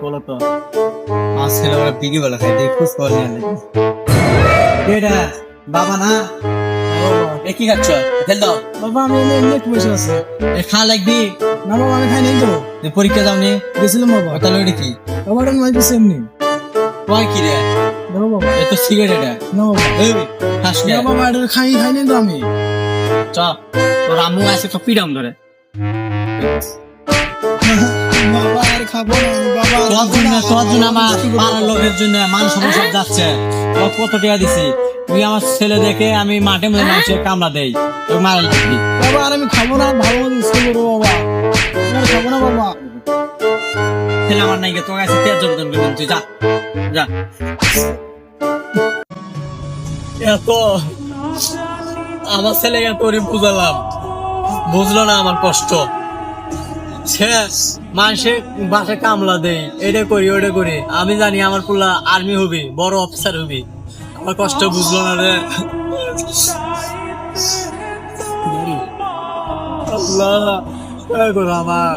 বলো তো আমার ছেলে ওরা বিড়ি বেলা খাই দেখি খোঁজ খবর নিয়ে নাকি এটা বাবা না এ কি খাচ্ছ ফেল দাও বাবা আমি এমনি এমনি একটু বসে আছি। এ খা লাগবি না বাবা আমি খাই নাই তো, পরীক্ষা যাওনি গেছিলাম বাবা। তাহলে ওটা কি বাবা এটা নয় দিচ্ছে এমনি। কয় কি রে দেখো বাবা, এ তো সিগারেট এটা না বাবা, এই খাস কে না বাবা এটা খাই নাই তো আমি। চ তোর আম্মু আছে তো পিডাম ধরে বাবা আর খাবো না আমি, বাবা আর তোর খাবো জন্য না। তোর জন্য আমার পাড়ার লোকের জন্য মান সম্মান সব যাচ্ছে তোর কত টাকা দিছি তুই আমার ছেলে দেখে আমি মাঠে মধ্যে মানুষের কামলা দেই তোর মারা লাগবি বাবা আর আমি খাবো না, ভালো মতো স্কুল করবো বাবা, আর খাবো না বাবা। ছেলে আমার নাই তোর কাছে তেজ যোগদান করবেন তুই যা যা এত আমার ছেলে তোরে বুঝালাম বুঝলো না আমার কষ্ট শেষ মানুষে বাসে কামলা দেই এটা করি ওটা করি আমি জানি আমার পুলা আর্মি হবি বড় অফিসার হবি আমার কষ্ট বুঝলো না রে আল্লাহ দয়া করো আমার